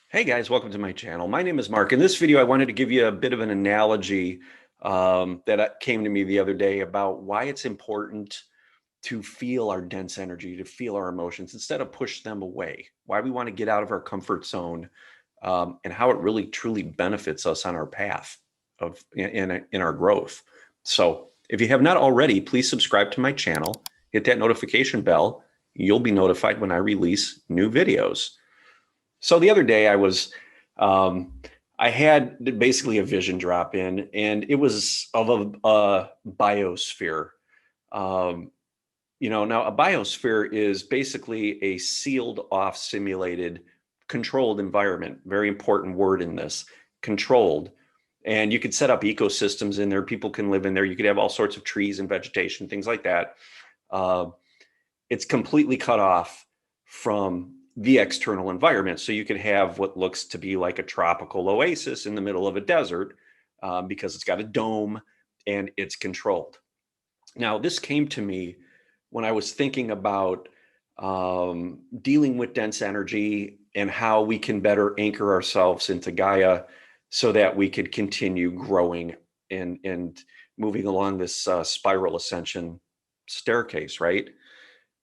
Hey guys, welcome to my channel. My name is Mark. In this video, I wanted to give you a bit of an analogy that came to me the other day about why it's important to feel our dense energy, to feel our emotions instead of push them away. Why we want to get out of our comfort zone, and how it really truly benefits us on our path of in our growth. So, if you have not already, please subscribe to my channel, hit that notification bell. You'll be notified when I release new videos. So the other day um, I had basically a vision drop in, and it was of a biosphere. Um, now a biosphere is basically a sealed off, simulated, controlled environment. Very important word in this, controlled. And you could set up ecosystems in there. People can live in there. You could have all sorts of trees and vegetation, things like that. Uh, it's completely cut off from the external environment. So you could have what looks to be like a tropical oasis in the middle of a desert, because it's got a dome and it's controlled. Now, this came to me when I was thinking about dealing with dense energy and how we can better anchor ourselves into Gaia so that we could continue growing and moving along this spiral ascension staircase, right?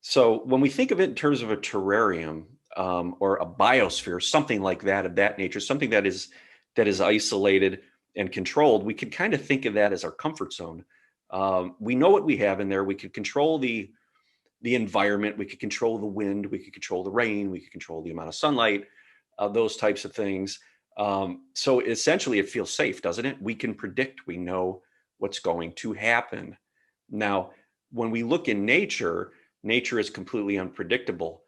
So when we think of it in terms of a terrarium, or a biosphere, something like that of that nature, something that is isolated and controlled, we could kind of think of that as our comfort zone. We know what we have in there. We could control the environment. We could control the wind. We could control the rain. We could control the amount of sunlight. Those types of things. So essentially, it feels safe, doesn't it? We can predict. We know what's going to happen. Now, when we look in nature, nature is completely unpredictable.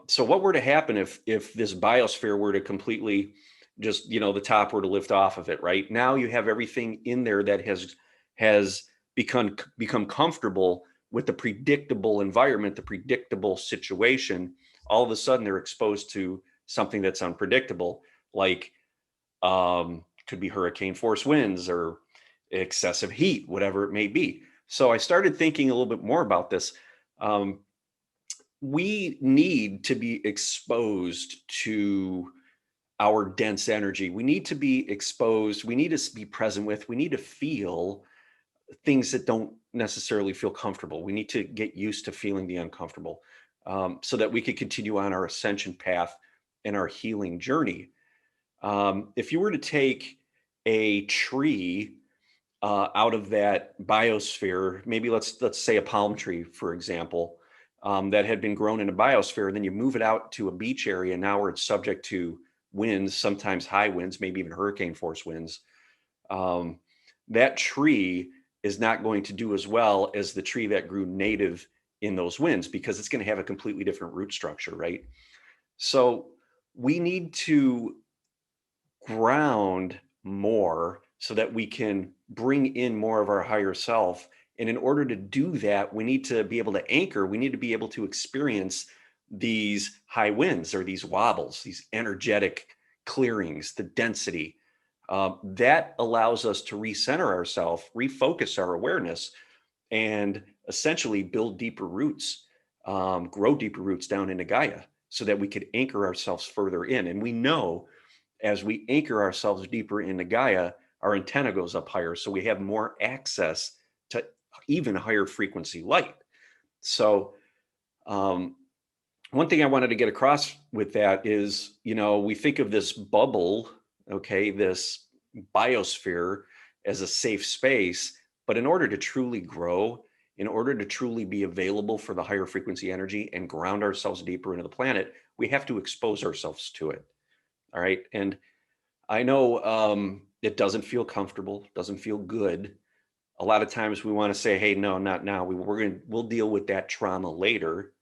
So what were to happen if this biosphere were to completely just, the top were to lift off of it, right? Now you have everything in there that has become comfortable with the predictable environment, the predictable situation. All of a sudden they're exposed to something that's unpredictable, like could be hurricane force winds or excessive heat, whatever it may be. So I started thinking a little bit more about this. Um, we need to be exposed to our dense energy. We need to be exposed. We need to be present with. We need to feel things that don't necessarily feel comfortable. We need to get used to feeling the uncomfortable, so that we could continue on our ascension path and our healing journey. If you were to take a tree out of that biosphere, maybe let's say a palm tree, for example, that had been grown in a biosphere, and then you move it out to a beach area now where it's subject to winds, sometimes high winds, maybe even hurricane force winds. Um, that tree is not going to do as well as the tree that grew native in those winds because it's going to have a completely different root structure, right? So we need to ground more so that we can bring in more of our higher self. And in order to do that, we need to be able to anchor, we need to be able to experience these high winds or these wobbles, these energetic clearings, the density. That allows us to recenter ourselves, refocus our awareness, and essentially build deeper roots, grow deeper roots down into Gaia so that we could anchor ourselves further in. And we know as we anchor ourselves deeper into Gaia, our antenna goes up higher. So we have more access to even higher frequency light. So, um, one thing I wanted to get across with that is, we think of this bubble, okay, this biosphere as a safe space. But in order to truly grow, in order to truly be available for the higher frequency energy and ground ourselves deeper into the planet, we have to expose ourselves to it. All right. And I know it doesn't feel comfortable, doesn't feel good. A lot of times we want to say, hey, no, not now. We'll deal with that trauma later.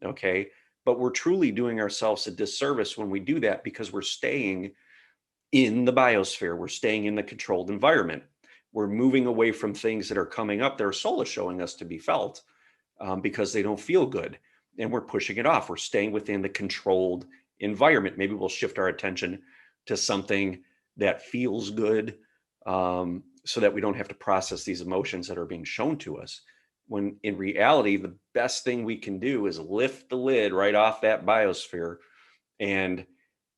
Okay. But we're truly doing ourselves a disservice when we do that because we're staying in the biosphere. We're staying in the controlled environment. We're moving away from things that are coming up. Their soul is showing us to be felt, because they don't feel good. And we're pushing it off. We're staying within the controlled environment. Maybe we'll shift our attention to something that feels good, so that we don't have to process these emotions that are being shown to us. When in reality, the best thing we can do is lift the lid right off that biosphere and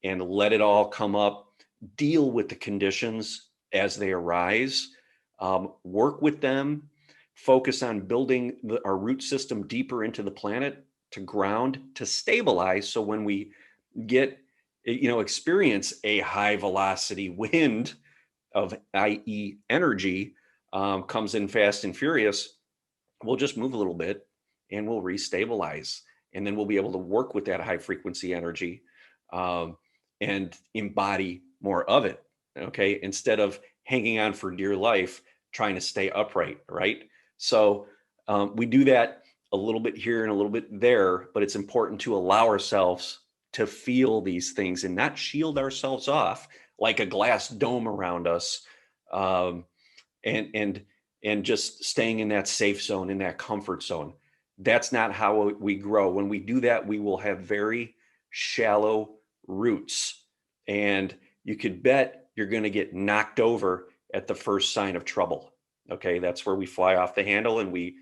and let it all come up, deal with the conditions as they arise, work with them, focus on building our root system deeper into the planet, to ground, to stabilize. So when we get, experience a high velocity wind of, i.e., energy, comes in fast and furious, we'll just move a little bit and we'll restabilize. And then we'll be able to work with that high frequency energy, um, and embody more of it. Okay. Instead of hanging on for dear life, trying to stay upright. Right. So we do that a little bit here and a little bit there, but it's important to allow ourselves to feel these things and not shield ourselves off like a glass dome around us. Um, and and and just staying in that safe zone, in that comfort zone. That's not how we grow. When we do that, we will have very shallow roots, and you could bet you're going to get knocked over at the first sign of trouble. Okay, that's where we fly off the handle and we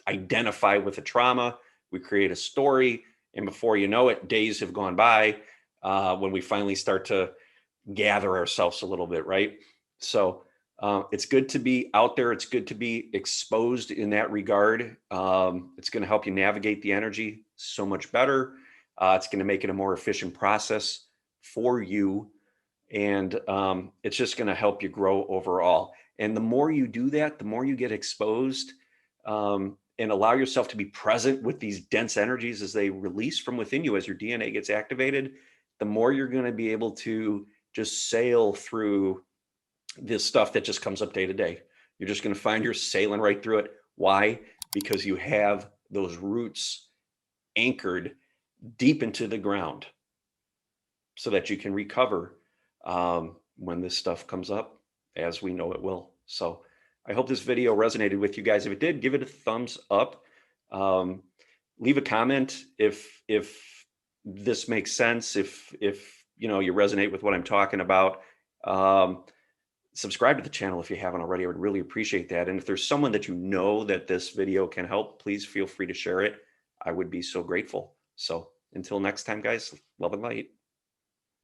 identify with the trauma. We create a story, and before you know it, days have gone by, when we finally start to gather ourselves a little bit, right? So it's good to be out there. It's good to be exposed in that regard. It's going to help you navigate the energy so much better. It's going to make it a more efficient process for you. And it's just going to help you grow overall. And the more you do that, the more you get exposed, and allow yourself to be present with these dense energies as they release from within you, as your DNA gets activated, the more you're going to be able to just sail through this stuff that just comes up day to day. You're just going to find you're sailing right through it. Why? Because you have those roots anchored deep into the ground so that you can recover, when this stuff comes up, as we know it will. So I hope this video resonated with you guys. If it did, give it a thumbs up. Leave a comment if this makes sense, if you resonate with what I'm talking about. Subscribe to the channel if you haven't already. I would really appreciate that. And if there's someone that you know that this video can help, please feel free to share it. I would be so grateful. So until next time, guys, love and light.